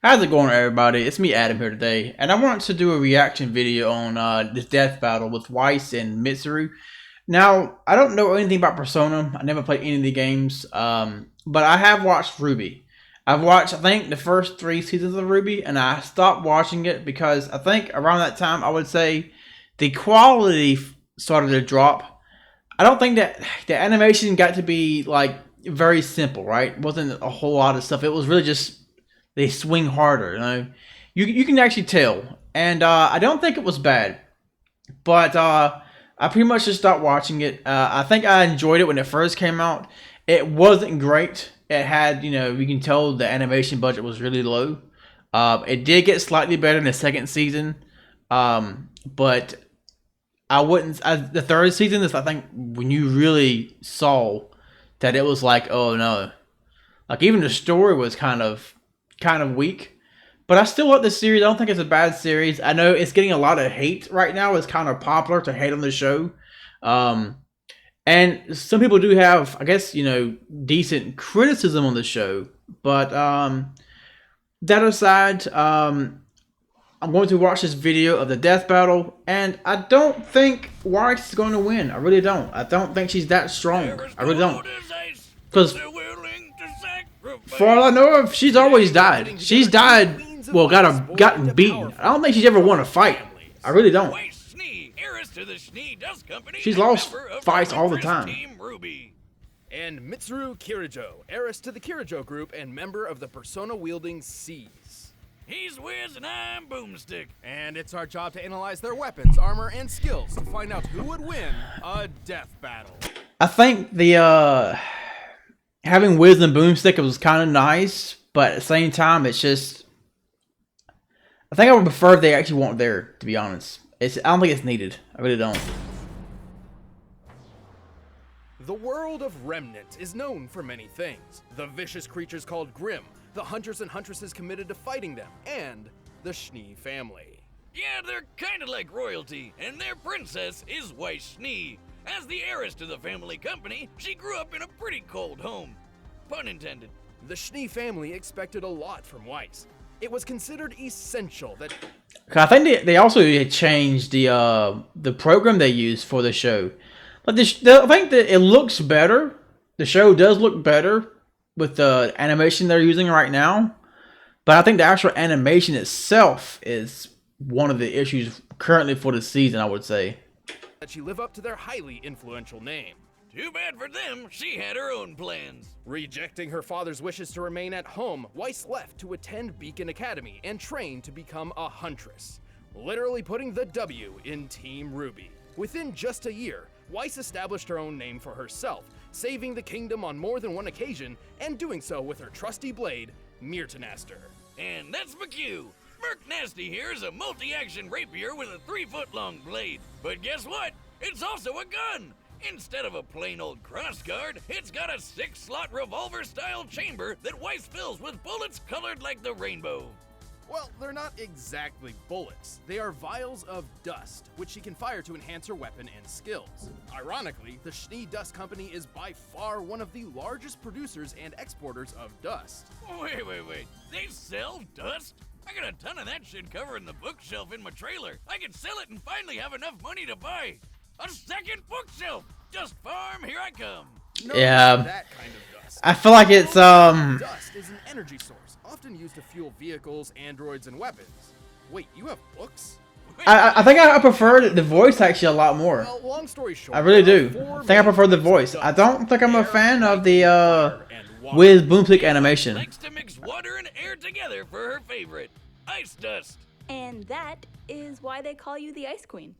How's it going, everybody? It's me, Adam, here today, and I wanted to do a reaction video on this death battle with Weiss and Mitsuru. Now, I don't know anything about Persona. I never played any of the games, but I have watched RWBY. I've watched, I think, the first 3 seasons of RWBY, and I stopped watching it because I think around that time, I would say, the quality started to drop. I don't think that the animation got to be, like, very simple, right? It wasn't a whole lot of stuff. It was really just they swing harder. You can actually tell, and I don't think it was bad, but I pretty much just stopped watching it. I think I enjoyed it when it first came out. It wasn't great. It had, you can tell the animation budget was really low. It did get slightly better in the second season, but I wouldn't. The third season is, I think, when you really saw that it was like, oh no, like even the story was kind of weak. But I still like the series. I don't think it's a bad series. I know it's getting a lot of hate right now. It's kind of popular to hate on the show. And some people do have, I guess, decent criticism on the show. But that aside, I'm going to watch this video of the death battle. And I don't think Weiss is going to win. I really don't. I don't think she's that strong. I really don't. Because for all I know of, she's always died. She's died, well, gotten beaten. I don't think she's ever won a fight. I really don't. She's lost fights all the time. And Mitsuru Kirijo, heiress to the Kirijo group and member of the Persona-wielding C's. He's Wiz and I'm Boomstick. And it's our job to analyze their weapons, armor, and skills to find out who would win a death battle. I think the having Wiz and Boomstick was kind of nice, but at the same time, it's just, I think I would prefer if they actually weren't there, to be honest. I don't think it's needed. I really don't. The world of Remnant is known for many things. The vicious creatures called Grimm, the hunters and huntresses committed to fighting them, and the Schnee family. Yeah, they're kind of like royalty, and their princess is Weiss Schnee. As the heiress to the family company, she grew up in a pretty cold home. Pun intended. The Schnee family expected a lot from Weiss. It was considered essential that... I think they also changed the program they used for the show. Like I think that it looks better. The show does look better with the animation they're using right now. But I think the actual animation itself is one of the issues currently for the season, I would say. That she live up to their highly influential name. Too bad for them, she had her own plans. Rejecting her father's wishes to remain at home, Weiss left to attend Beacon Academy and train to become a huntress, literally putting the W in Team RWBY. Within just a year, Weiss established her own name for herself, saving the kingdom on more than one occasion, and doing so with her trusty blade, Myrtanaster. And that's McHugh. Merc Nasty here is a multi-action rapier with a 3-foot-long blade. But guess what? It's also a gun! Instead of a plain old crossguard, it's got a 6-slot revolver-style chamber that Weiss fills with bullets colored like the rainbow. Well, they're not exactly bullets. They are vials of dust, which she can fire to enhance her weapon and skills. Ironically, the Schnee Dust Company is by far one of the largest producers and exporters of dust. Wait. They sell dust? I got a ton of that shit covering the bookshelf in my trailer. I can sell it and finally have enough money to buy a second bookshelf. Just farm, here I come. No, Yeah. that kind of dust. I feel like it's Dust is an energy source, often used to fuel vehicles, androids, and weapons. Wait, you have books? I think I prefer the voice actually a lot more. Well, long story short, I really do. I think I prefer the voice. I don't think I'm a fan of the Wiz Boomstick animation. Likes to mix water and air together for her favorite, ice dust. And that is why they call you the Ice Queen.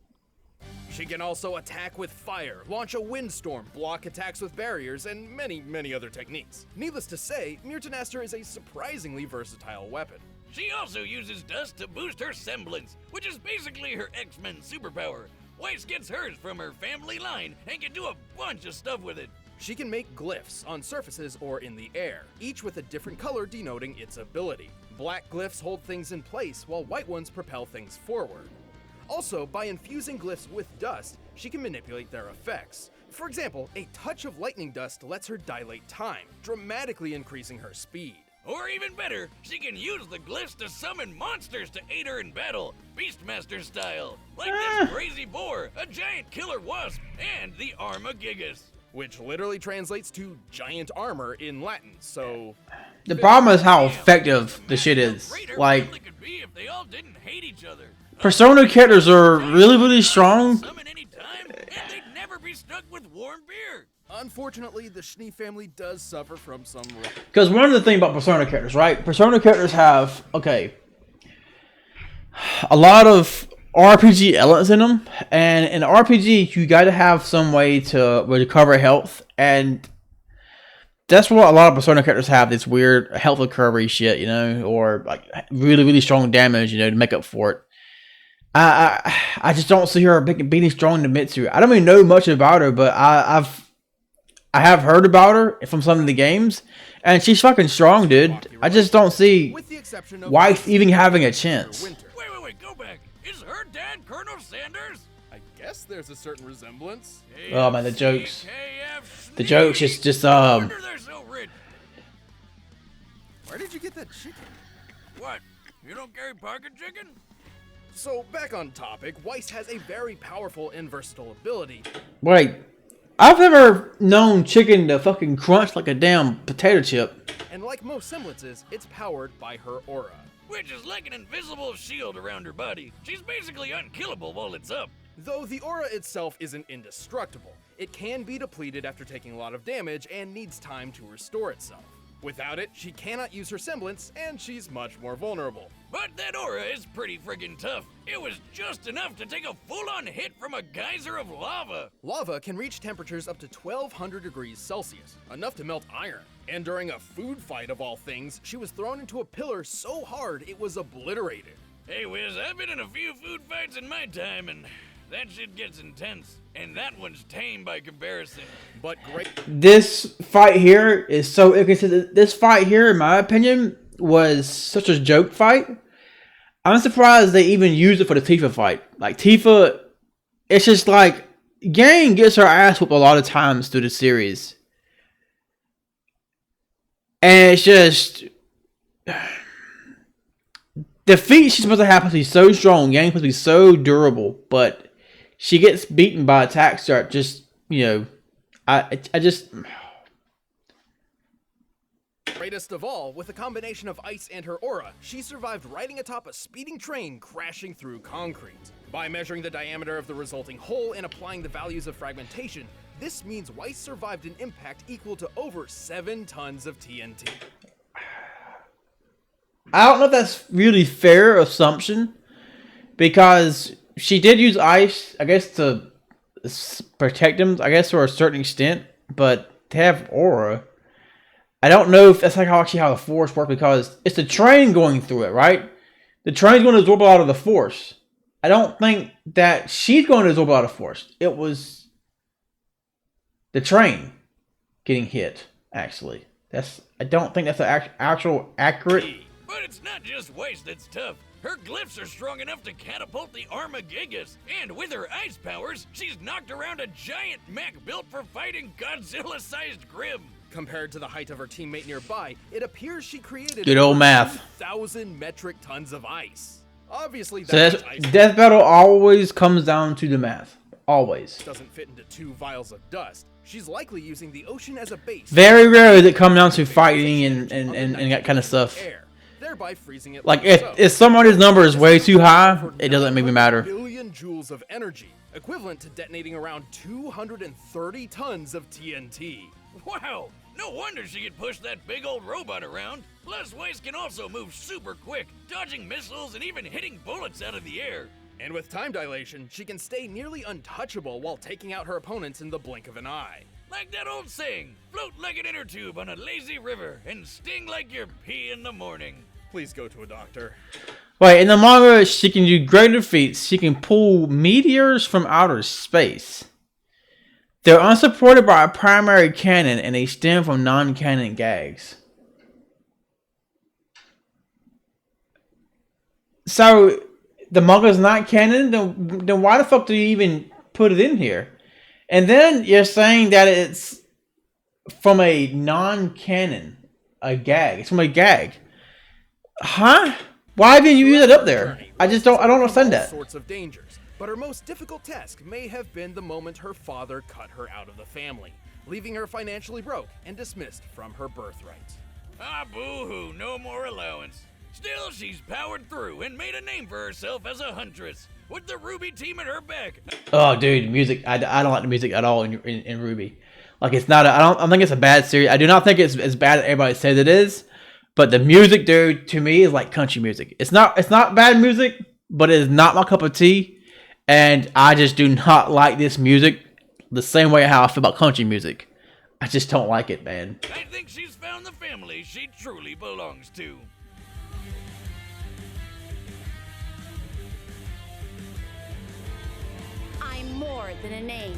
She can also attack with fire, launch a windstorm, block attacks with barriers, and many other techniques. Needless to say, Myrtanaster is a surprisingly versatile weapon. She also uses dust to boost her semblance, which is basically her X-Men superpower. Weiss gets hers from her family line and can do a bunch of stuff with it. She can make glyphs on surfaces or in the air, each with a different color denoting its ability. Black glyphs hold things in place, while white ones propel things forward. Also, by infusing glyphs with dust, she can manipulate their effects. For example, a touch of lightning dust lets her dilate time, dramatically increasing her speed. Or even better, she can use the glyphs to summon monsters to aid her in battle, Beastmaster style, like this crazy boar, a giant killer wasp, and the Armagigas. Which literally translates to giant armor in Latin, so... The problem is how effective the shit is. Like, Could be if they all didn't hate each other. Persona characters are really strong. Summon anytime, and they'd never be stuck with warm beer. Unfortunately, the Schnee family does suffer from some... Because one of the things about Persona characters, right? Persona characters have, okay, a lot of RPG elements in them. And in RPG, you got to have some way to recover health. And that's what a lot of Persona characters have, this weird health recovery shit, you know? Or like really strong damage, you know, to make up for it. I just don't see her being strong to Mitsuru. I don't really know much about her, but I have heard about her from some of the games, and she's fucking strong, dude. I just don't see Weiss even having a chance. Wait, go back. Is her dad Colonel Sanders? I guess there's a certain resemblance. Oh man, the jokes. KF The jokes just wonder they're so rich. Where did you get that chicken? What? You don't carry pocket chicken? So, back on topic, Weiss has a very powerful and versatile ability. Wait. I've never known chicken to fucking crunch like a damn potato chip. And like most semblances, it's powered by her aura. Which is like an invisible shield around her body. She's basically unkillable while it's up. Though the aura itself isn't indestructible, it can be depleted after taking a lot of damage and needs time to restore itself. Without it, she cannot use her semblance, and she's much more vulnerable. But that aura is pretty friggin' tough. It was just enough to take a full-on hit from a geyser of lava. Lava can reach temperatures up to 1200 degrees Celsius, enough to melt iron. And during a food fight of all things, she was thrown into a pillar so hard it was obliterated. Hey Wiz, I've been in a few food fights in my time, and that shit gets intense. And that one's tame by comparison. But great. This fight here is so inconsistent. This fight here, in my opinion, was such a joke fight. I'm surprised they even used it for the Tifa fight. Like, Tifa, it's just like, Gang gets her ass whooped a lot of times through the series. And it's just... The feat she's supposed to have supposed to be so strong. Gang's supposed to be so durable. But she gets beaten by attack start. Just, you know... I just... Greatest of all, with a combination of ice and her aura, she survived riding atop a speeding train crashing through concrete. By measuring the diameter of the resulting hole and applying the values of fragmentation, this means Weiss survived an impact equal to over 7 tons of TNT. I don't know if that's really fair assumption, because she did use ice, I guess, to protect him, I guess, to a certain extent, but to have aura, I don't know if that's like how the force works, because it's the train going through it, right? The train's going to absorb a lot of the force. I don't think that she's going to absorb a lot of force. It was the train getting hit, actually. I don't think that's an actual accurate... But it's not just Weiss that's tough. Her glyphs are strong enough to catapult the Armagigas. And with her ice powers, she's knocked around a giant mech built for fighting Godzilla-sized Grim. Compared to the height of her teammate nearby, it appears she created good old math. 2,000 metric tons of ice. Obviously, So Death Battle always comes down to the math. Always. Doesn't fit into 2 vials of dust. She's likely using the ocean as a base. Very rare does it come down to fighting and that kind of stuff. Air, thereby freezing it. Like, if somebody's number is way too high, it doesn't make me matter. Billion joules of energy, equivalent to detonating around 230 tons of TNT. Wow! No wonder she could push that big old robot around. Plus, Weiss can also move super quick, dodging missiles and even hitting bullets out of the air. And with time dilation, she can stay nearly untouchable while taking out her opponents in the blink of an eye. Like that old saying, float like an inner tube on a lazy river and sting like your pee in the morning. Please go to a doctor. Wait, in the manga, she can do greater feats. She can pull meteors from outer space. They're unsupported by a primary cannon, and they stem from non-canon gags. So, the manga's not canon? Then why the fuck do you even put it in here? And then you're saying that it's from a non-canon a gag. It's from a gag. Huh? Why didn't you use it up there? I don't understand that. Sorts of dangers, but her most difficult task may have been the moment her father cut her out of the family, leaving her financially broke and dismissed from her birthright. Ah, boo-hoo, no more allowance. Still, she's powered through and made a name for herself as a huntress, with the RWBY team at her back. Oh, dude, music. I don't like the music at all in RWBY. Like, it's not. I don't think it's a bad series. I do not think it's as bad as everybody says it is. But the music, dude, to me is like country music. It's not bad music, but it is not my cup of tea. And I just do not like this music the same way how I feel about country music. I just don't like it, man. I think she's found the family she truly belongs to. I'm more than a name.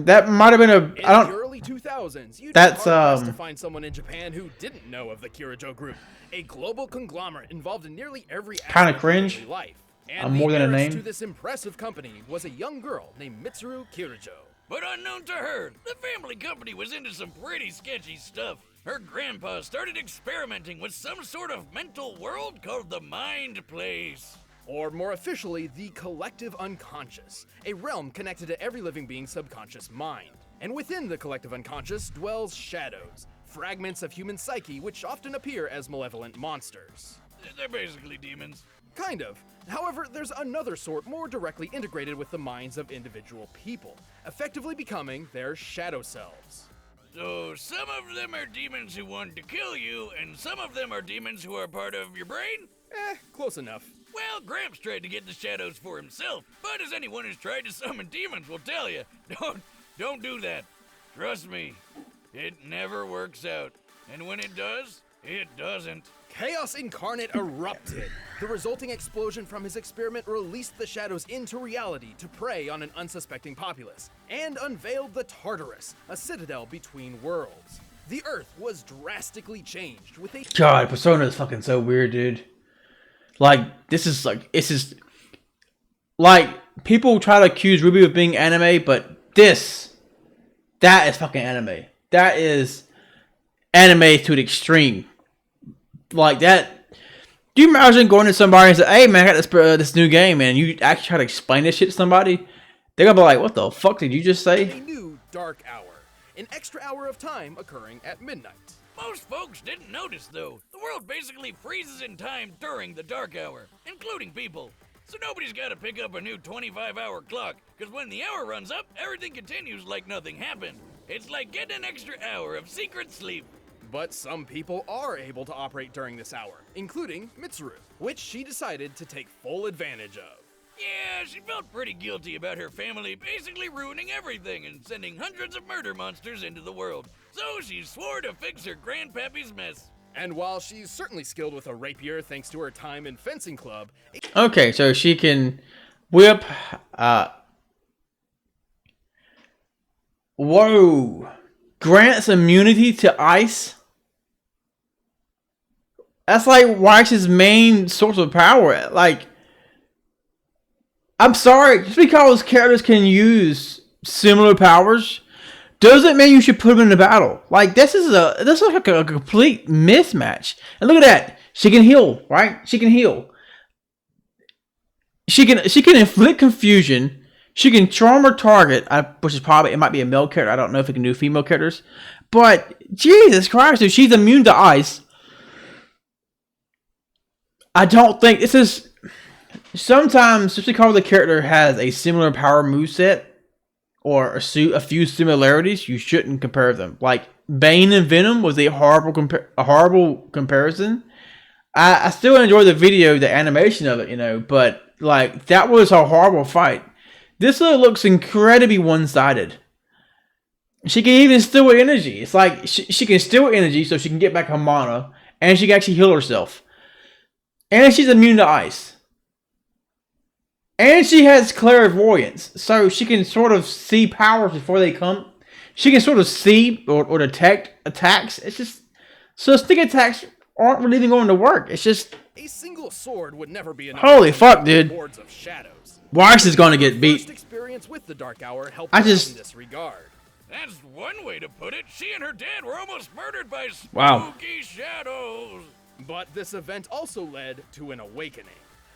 That might have been a. In I don't. the early 2000s, you'd That's, be hard-pressed to find someone in Japan who didn't know of the Kirijo Group, a global conglomerate involved in nearly every Kinda aspect of cringe. daily life. And I'm more than a the heiress name. to this impressive company was a young girl named Mitsuru Kirijo. But unknown to her, the family company was into some pretty sketchy stuff. Her grandpa started experimenting with some sort of mental world called the Mind Place. Or more officially, the collective unconscious, a realm connected to every living being's subconscious mind. And within the collective unconscious dwells shadows, fragments of human psyche which often appear as malevolent monsters. They're basically demons. Kind of. However, there's another sort more directly integrated with the minds of individual people, effectively becoming their shadow selves. So some of them are demons who want to kill you, and some of them are demons who are part of your brain? Close enough. Well, Gramps tried to get the shadows for himself, but as anyone who's tried to summon demons will tell you, don't do that. Trust me, it never works out. And when it does, it doesn't. Chaos Incarnate erupted. The resulting explosion from his experiment released the shadows into reality to prey on an unsuspecting populace, and unveiled the Tartarus, a citadel between worlds. The Earth was drastically changed with a— God, Persona is fucking so weird, dude. Like, this is like people try to accuse RWBY of being anime, but that is fucking anime. That is anime to the extreme. Like that. Do you imagine going to somebody and say, "Hey man, I got this new game," and you actually try to explain this shit to somebody? They're gonna be like, "What the fuck did you just say?" a new dark hour, an extra hour of time occurring at midnight. Most folks didn't notice, though. The world basically freezes in time during the dark hour, including people. So nobody's got to pick up a new 25-hour clock, because when the hour runs up, everything continues like nothing happened. It's like getting an extra hour of secret sleep. But some people are able to operate during this hour, including Mitsuru, which she decided to take full advantage of. Yeah, she felt pretty guilty about her family basically ruining everything and sending hundreds of murder monsters into the world. So she swore to fix her grandpappy's mess. And while she's certainly skilled with a rapier thanks to her time in fencing club, Okay, so she can whip. Whoa! Grants immunity to ice. That's like Weiss's main source of power. Like, I'm sorry, just because characters can use similar powers doesn't mean you should put them in the battle. Like, this is like a complete mismatch. And look at that. She can heal, right? She can heal. She can inflict confusion. She can charm her target, which is probably, it might be a male character. I don't know if it can do female characters. But Jesus Christ, dude, she's immune to ice. I don't think this is. Sometimes, just because the character has a similar power moveset or a few similarities, you shouldn't compare them. Like Bane and Venom was a horrible comparison. I still enjoy the video, the animation of it, but like that was a horrible fight. This looks incredibly one-sided. She can even steal energy. It's like she can steal energy so she can get back her mana, and she can actually heal herself. And she's immune to ice. And she has clairvoyance, so she can sort of see powers before they come. She can sort of see or detect attacks. It's just, so stick attacks aren't really even going to work. It's just, a single sword would never be enough. Holy fuck, dude. Boards of shadows. Weiss is going to get beat. First experience with the Dark Hour helped I her just- in this regard. That's one way to put it. She and her dad were almost murdered by Wow. spooky shadows. But this event also led to an awakening.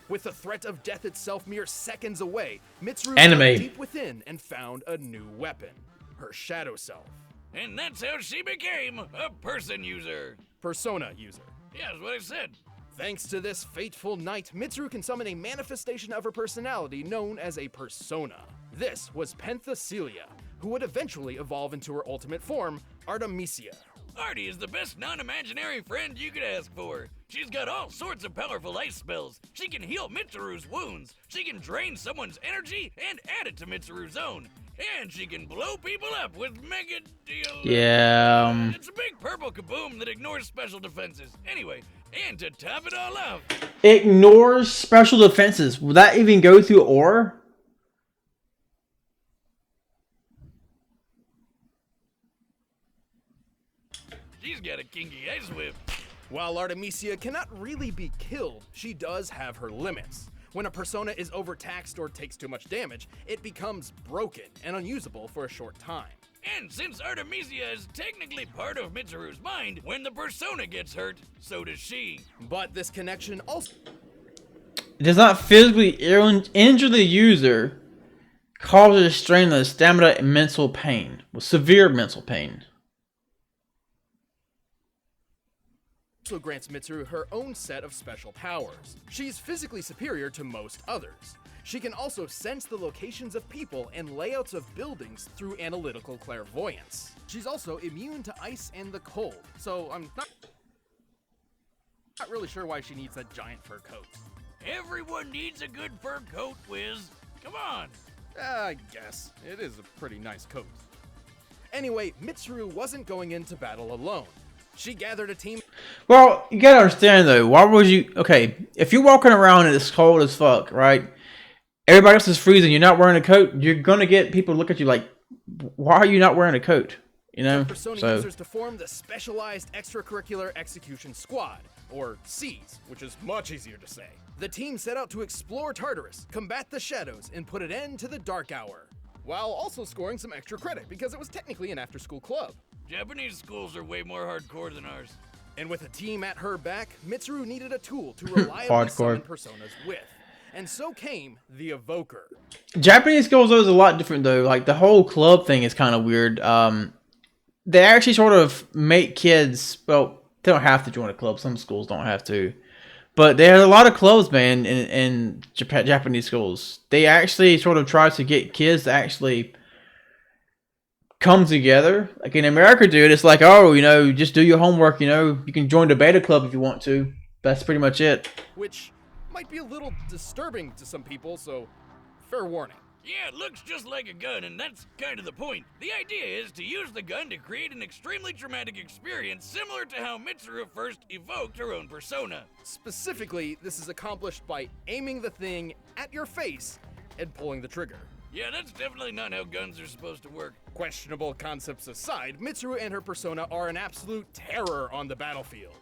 With the threat of death itself mere seconds away, Mitsuru Anime. dug deep within and found a new weapon, her shadow self. And that's how she became a person user. Persona user. Yeah, that's what I said. Thanks to this fateful night, Mitsuru can summon a manifestation of her personality known as a persona. This was Penthesilea, who would eventually evolve into her ultimate form, Artemisia. Artie is the best non-imaginary friend you could ask for. She's got all sorts of powerful ice spells. She can heal Mitsuru's wounds. She can drain someone's energy and add it to Mitsuru's own. And she can blow people up with mega deal. Yeah. It's a big purple kaboom that ignores special defenses. Anyway, and to top it all off, Ignores special defenses. Will that even go through Aura? she's got a kinky ice whip. While Artemisia cannot really be killed, she does have her limits. When a persona is overtaxed or takes too much damage, it becomes broken and unusable for a short time. And since Artemisia is technically part of Mitsuru's mind, when the persona gets hurt, so does she. But this connection also It does not physically injure the user, causes strain on the stamina and mental pain. With severe mental pain. grants Mitsuru her own set of special powers. She's physically superior to most others. She can also sense the locations of people and layouts of buildings through analytical clairvoyance. She's also immune to ice and the cold, so I'm not really sure why she needs that giant fur coat. Everyone needs a good fur coat, Wiz. Come on. I guess. It is a pretty nice coat. Anyway, Mitsuru wasn't going into battle alone. She gathered a team. Well, you gotta understand though, why would you... Okay, if you're walking around and it's cold as fuck, right? Everybody else is freezing, you're not wearing a coat, you're gonna get people look at you like, why are you not wearing a coat? You know? Persona So, users to form the Specialized Extracurricular Execution Squad, or SEAS, which is much easier to say. The team set out to explore Tartarus, combat the shadows, and put an end to the Dark Hour, while also scoring some extra credit because it was technically an after-school club. Japanese schools are way more hardcore than ours. And with a team at her back, Mitsuru needed a tool to reliably Hardcore. summon personas with. And so came the Evoker. Japanese schools though is a lot different though. Like the whole club thing is kind of weird. They actually sort of make kids, well, they don't have to join a club. Some schools don't have to. But there are a lot of clubs, man, in Japanese schools. They actually sort of try to get kids to actually come together. Like in America, dude, it's like, oh, you know, just do your homework, you know. You can join the beta club if you want to. That's pretty much it. Which might be a little disturbing to some people, so fair warning. Yeah, it looks just like a gun, and that's kind of the point. The idea is to use the gun to create an extremely traumatic experience similar to how Mitsuru first evoked her own persona. Specifically, this is accomplished by aiming the thing at your face and pulling the trigger. Yeah, that's definitely not how guns are supposed to work. Questionable concepts aside, Mitsuru and her persona are an absolute terror on the battlefield.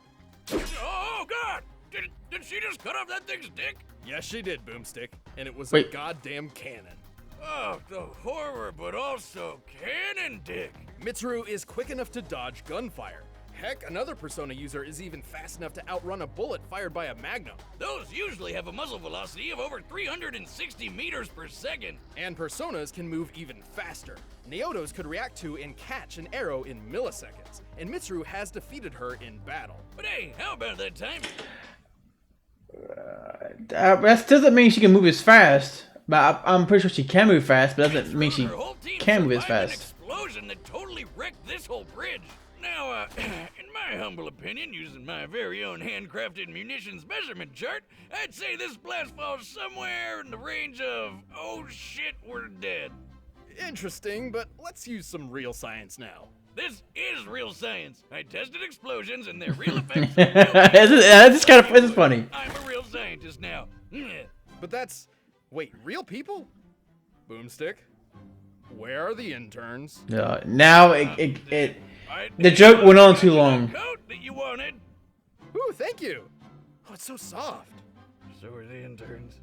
Oh, God! Did she just cut off that thing's dick? Yes, she did, Boomstick, and it was Wait. a goddamn cannon. Oh, the horror, but also cannon dick. Mitsuru is quick enough to dodge gunfire. Heck, another persona user is even fast enough to outrun a bullet fired by a magnum. Those usually have a muzzle velocity of over 360 meters per second. And personas can move even faster. Naoto's could react to and catch an arrow in milliseconds, and Mitsuru has defeated her in battle. But hey, how about that time? That doesn't mean she can move as fast. But I'm pretty sure she can move fast, but doesn't mean she Her whole team can move as survived fast. An explosion that totally wrecked this whole bridge. Now, in my humble opinion, using my very own handcrafted munitions measurement chart, I'd say this blast falls somewhere in the range of, oh shit, we're dead. Interesting, but let's use some real science now. This is real science. I tested explosions and their real effects. It's kind of it's funny. I'm a real scientist now. But that's... Wait, real people? Boomstick? Where are the interns? Now the joke went on too long. Coat that you wanted. Ooh, thank you. Oh, it's so soft. So are the interns.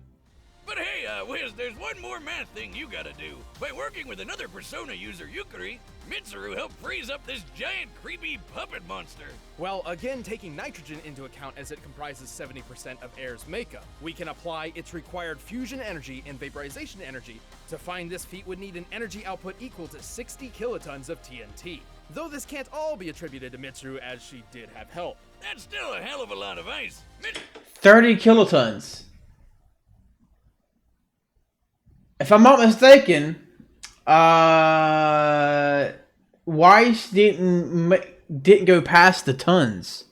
But hey, Wiz, there's one more math thing you gotta do. By working with another persona user, Yukari, Mitsuru helped freeze up this giant, creepy puppet monster. Well, again, taking nitrogen into account as it comprises 70% of air's makeup, we can apply its required fusion energy and vaporization energy. To find this feat would need an energy output equal to 60 kilotons of TNT. Though this can't all be attributed to Mitsuru, as she did have help. That's still a hell of a lot of ice. 30 kilotons. If I'm not mistaken, Weiss didn't go past the tons.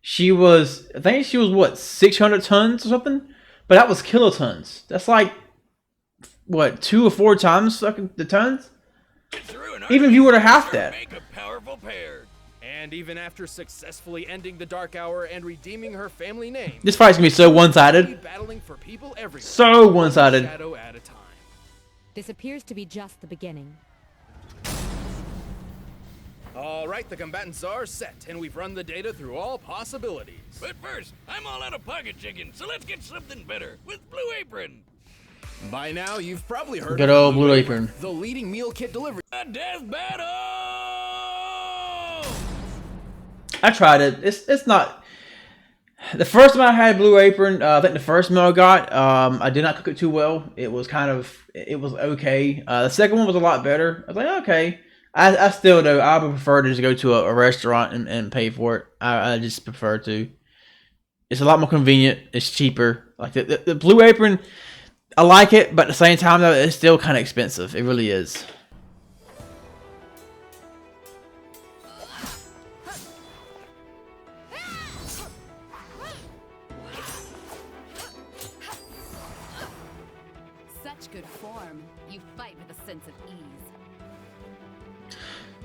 She was, I think she was what, 600 tons or something? But that was kilotons. That's like what, 2 or 4 times the tons? Even if you were to half that. Make a powerful pair. And even after successfully ending the Dark Hour and redeeming her family name, This fight's gonna be so one-sided. battling for people everywhere, So one-sided. shadow at a time. This appears to be just the beginning. All right, the combatants are set, and we've run the data through all possibilities. But first, I'm all out of pocket chicken, so let's get something better with Blue Apron. By now, you've probably heard Good of old Blue Apron. the leading meal kit delivery. A death battle! I tried it. It's not. The first time I had Blue Apron, I think the first meal I got, I did not cook it too well. It was okay. The second one was a lot better. I was like, okay. I still though, I would prefer to just go to a restaurant and pay for it. I just prefer to. It's a lot more convenient. It's cheaper. Like the Blue Apron, I like it, but at the same time though, it's still kind of expensive. It really is. Such good form. You fight with a sense of ease.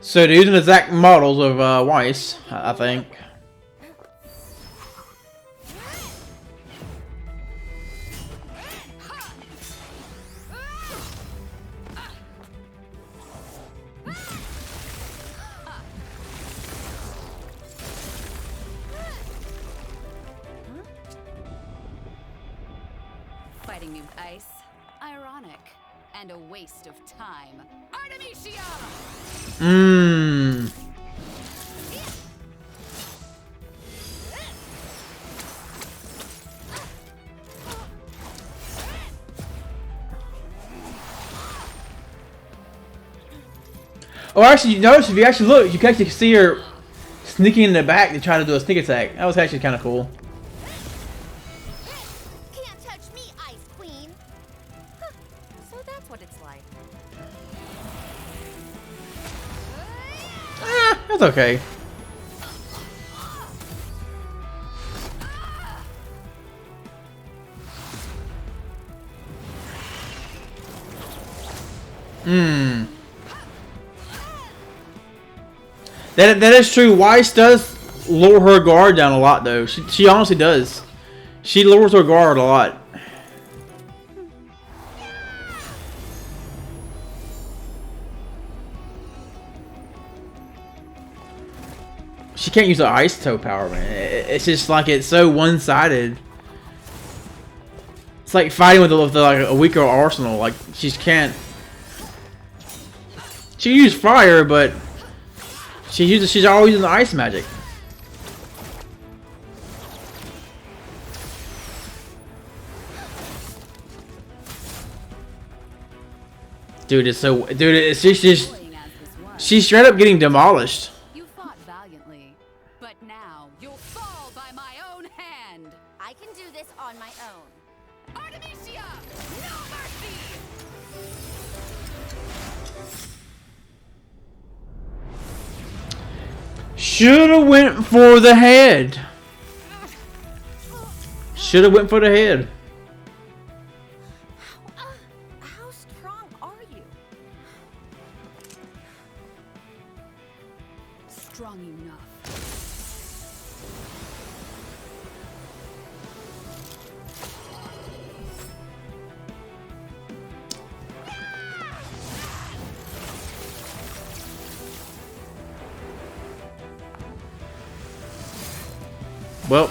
So they're using exact models of Weiss, I think. Fighting me with ice. Ironic. And a waste of time. Artemisia! Mmm. Oh, actually, you notice if you actually look, you can actually see her sneaking in the back to try to do a sneak attack. That was actually kind of cool. Can't touch me, Ice Queen. Huh. So that's what it's like. That's okay. Hmm. That is true. Weiss does lower her guard down a lot, though. She honestly does. She lowers her guard a lot. She can't use the ice toe power, man. It's just like it's so one-sided. It's like fighting with like a weaker arsenal. Like she just can't. She can use fire, but she's always using the ice magic. Dude, it's just she's straight up getting demolished. You fought valiantly, but now you'll fall by my own hand. I can do this on my own. Artemisia! No mercy! Shoulda went for the head. Shoulda went for the head. How strong are you? Strong enough. Well,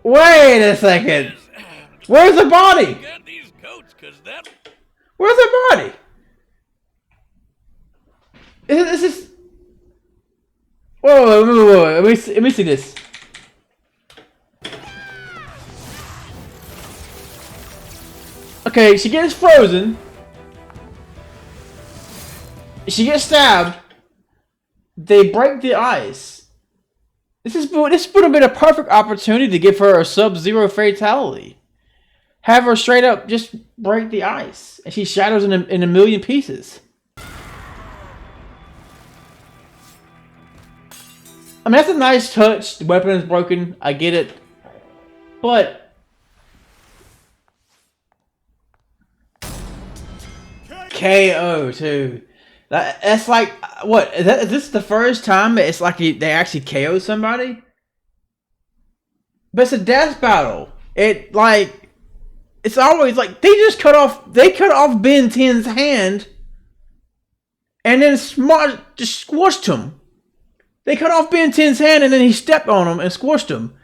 Wait a second. Where's the body? Got these coats, 'cause that... Where's the body? Is this... Whoa, let me see this. Okay, she gets frozen. She gets stabbed. They break the ice. This would have been a perfect opportunity to give her a Sub-Zero fatality. Have her straight up just break the ice, and she shatters in a million pieces. I mean, that's a nice touch. The weapon is broken. I get it, but KO too. That's like, what? Is this the first time that it's like they actually KO somebody? But it's a death battle. It's always like they cut off Ben 10's hand and then Smart just squished him. They cut off Ben 10's hand and then he stepped on him and squished him.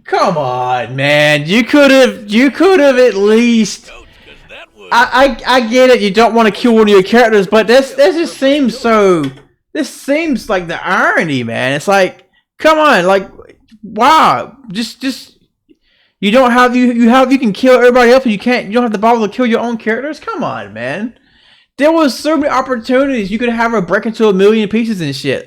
Come on, man. You could have at least... I get it. You don't want to kill one of your characters, but this just seems so. This seems like the irony, man. It's like, come on, like, wow, just you don't have you can kill everybody else, but you don't have the bother to kill your own characters. Come on, man. There was so many opportunities. You could have her break into a million pieces and shit.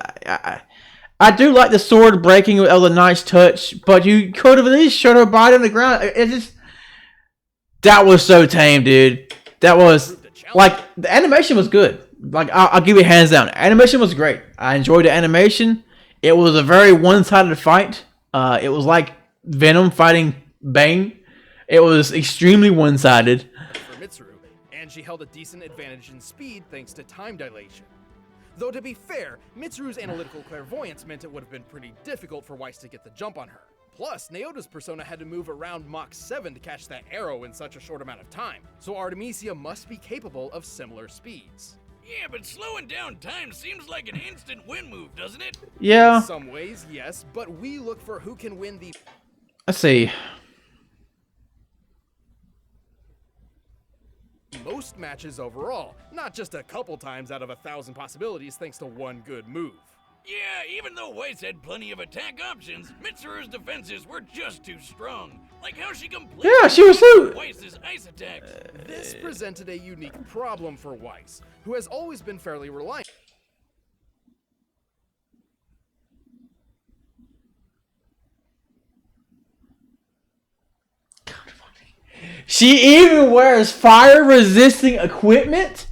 I do like the sword breaking with a nice touch, but you could have at least shot her body on the ground. It just. That was so tame, dude. That was, like, the animation was good. Like, I'll give it hands down. Animation was great. I enjoyed the animation. It was a very one-sided fight. It was like Venom fighting Bane. It was extremely one-sided. For Mitsuru, and she held a decent advantage in speed thanks to time dilation. Though to be fair, Mitsuru's analytical clairvoyance meant it would have been pretty difficult for Weiss to get the jump on her. Plus, Naota's persona had to move around Mach 7 to catch that arrow in such a short amount of time, so Artemisia must be capable of similar speeds. Yeah, but slowing down time seems like an instant win move, doesn't it? Yeah. In some ways, yes, but we look for who can win the... Let's see. most matches overall, not just a couple times out of 1,000 possibilities thanks to one good move. Yeah, even though Weiss had plenty of attack options, Mitsuru's defenses were just too strong. Like how she completely she was so... Weiss's ice attacks. This presented a unique problem for Weiss, who has always been fairly reliant. She even wears fire-resisting equipment?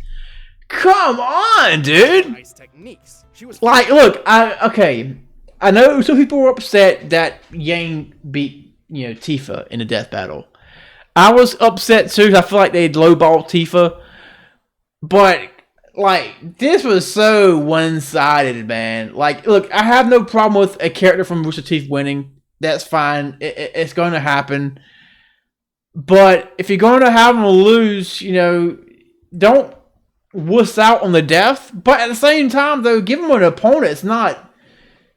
Come on, dude! Ice techniques. She was like, look, I know some people were upset that Yang beat, Tifa in the death battle. I was upset too, 'cause I feel like they'd lowball Tifa. But, like, this was so one-sided, man. Like, look, I have no problem with a character from Rooster Teeth winning. That's fine. It's going to happen. But if you're going to have them lose, don't wuss out on the death. But at the same time, though, give them an opponent. It's not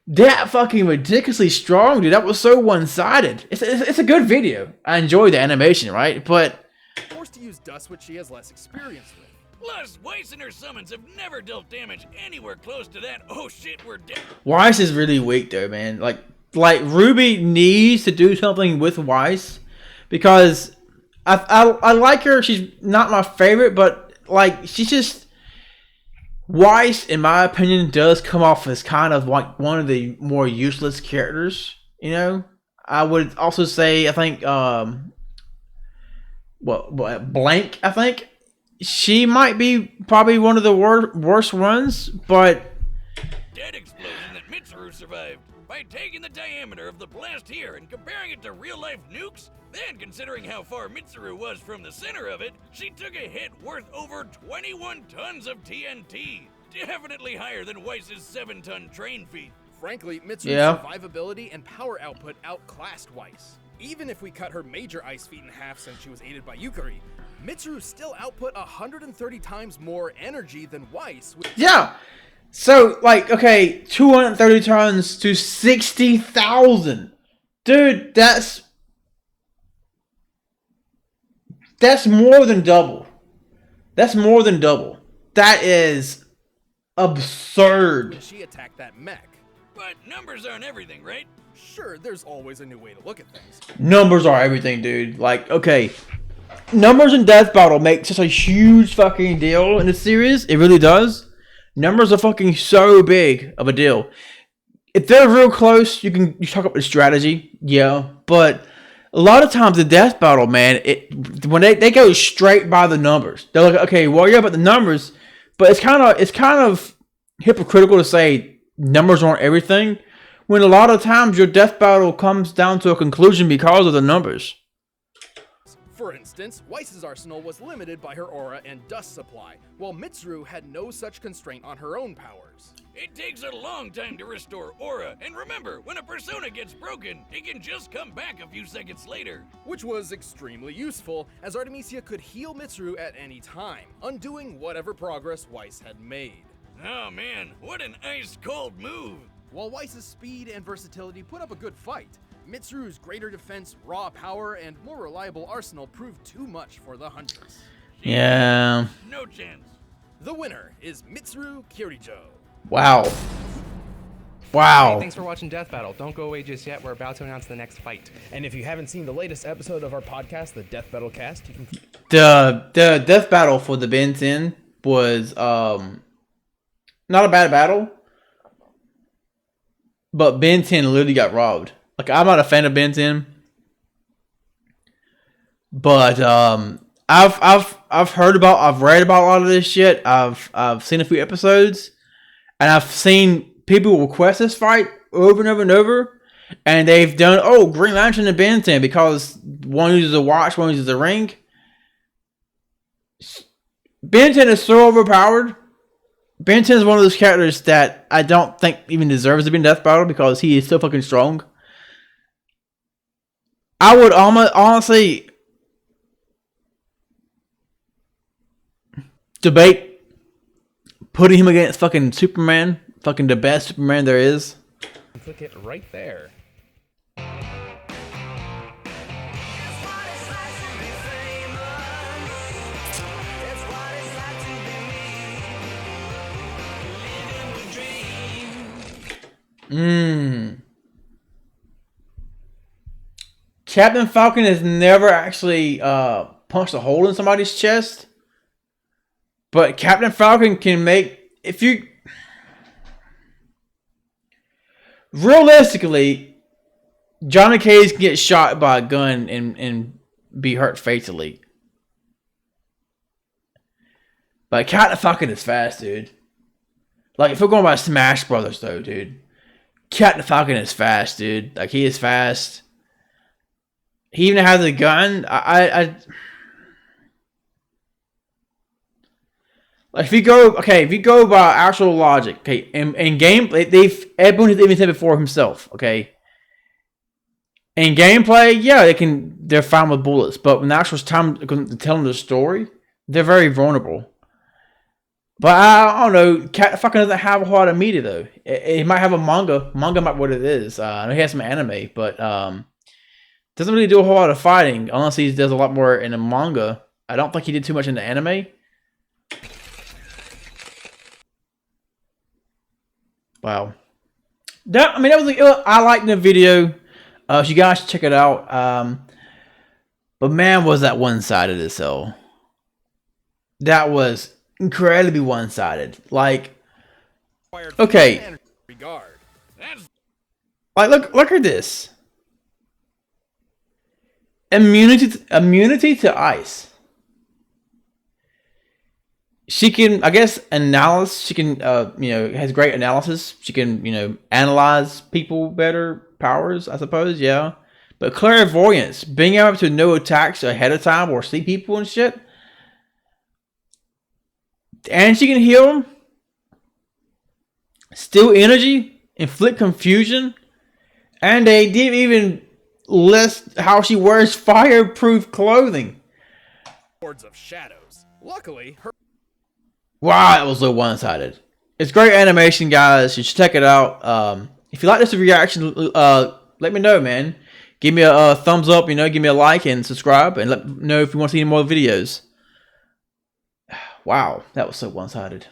that fucking ridiculously strong, dude. That was so one-sided. It's a good video. I enjoy the animation, right? But forced to use dust, which she has less experience with. Plus, Weiss and her summons have never dealt damage anywhere close to that. Oh shit, we're dead. Weiss is really weak, though, man. Like RWBY needs to do something with Weiss. Because I like her. She's not my favorite, but like she's just Weiss, in my opinion, does come off as kind of like one of the more useless characters. I would also say I think Blank. I think she might be probably one of the worst ones, but dead explosion that Mitsuru survived. By taking the diameter of the blast here and comparing it to real-life nukes, then considering how far Mitsuru was from the center of it, she took a hit worth over 21 tons of TNT. Definitely higher than Weiss's 7-ton train feat. Frankly, Mitsuru's survivability and power output outclassed Weiss. Even if we cut her major ice feat in half since she was aided by Yukari, Mitsuru still output 130 times more energy than Weiss. Yeah! So, 230 tons to 60,000. Dude, that's more than double. That's more than double. That is absurd. When she attacked that mech. But numbers aren't everything, right? Sure, there's always a new way to look at things. Numbers are everything, dude. Like, okay. Numbers in Death Battle make such a huge fucking deal in the series. It really does. Numbers are fucking so big of a deal. If they're real close, you talk about the strategy, yeah. But a lot of times the Death Battle, man, when they go straight by the numbers. They're like, okay, well, yeah, about the numbers, but it's kind of hypocritical to say numbers aren't everything, when a lot of times your Death Battle comes down to a conclusion because of the numbers. For instance, Weiss's arsenal was limited by her aura and dust supply, while Mitsuru had no such constraint on her own powers. It takes a long time to restore aura, and remember, when a persona gets broken, it can just come back a few seconds later. Which was extremely useful, as Artemisia could heal Mitsuru at any time, undoing whatever progress Weiss had made. Oh man, what an ice-cold move! While Weiss's speed and versatility put up a good fight, Mitsuru's greater defense, raw power, and more reliable arsenal proved too much for the Huntress. Yeah. No chance. The winner is Mitsuru Kirijo. Wow. Wow. Hey, thanks for watching Death Battle. Don't go away just yet. We're about to announce the next fight. And if you haven't seen the latest episode of our podcast, the Death Battle Cast, you can... The Death Battle for the Ben 10 was not a bad battle, but Ben 10 literally got robbed. Like, I'm not a fan of Ben 10, but I've read about a lot of this shit. I've seen a few episodes, and I've seen people request this fight over and over and over, and they've done Green Lantern and Ben 10 because one uses a watch, one uses a ring. Ben 10 is so overpowered. Ben 10 is one of those characters that I don't think even deserves to be in Death Battle because he is so fucking strong. I would honestly debate putting him against fucking Superman, fucking the best Superman there is. click it right there. Captain Falcon has never actually punched a hole in somebody's chest. But Captain Falcon can make... If you... Realistically, Johnny Cage can get shot by a gun and be hurt fatally. But Captain Falcon is fast, dude. Like, if we're going by Smash Brothers, though, dude. Captain Falcon is fast, dude. Like, he is fast. He even has a gun. Like, if you go by actual logic, okay, in game, everyone has even said before himself, okay. In gameplay, yeah, they're fine with bullets, but when the actual time to tell them the story, they're very vulnerable. But I don't know, Cat fucking doesn't have a whole lot of media though. It might have a manga. Manga might be what it is. I know he has some anime, but doesn't really do a whole lot of fighting unless he does a lot more in the manga. I don't think he did too much in the anime. Wow. That was I liked the video. So you guys should check it out. But man, was that one-sided as hell. That was incredibly one-sided. Like, okay. Like, look at this. Immunity to ice. She can, I guess, analyze. She can, has great analysis. She can, analyze people better. Powers, I suppose, yeah. But clairvoyance, being able to know attacks ahead of time or see people and shit. And she can heal them. Steal energy, inflict confusion. And they didn't even list how she wears fireproof clothing. Hordes of shadows. Luckily, her... Wow, it was so one-sided. It's great animation, guys. You should check it out. If you like this reaction, let me know, man. Give me a thumbs up, you know, give me a like and subscribe, and let me know if you want to see any more videos. Wow, that was so one-sided.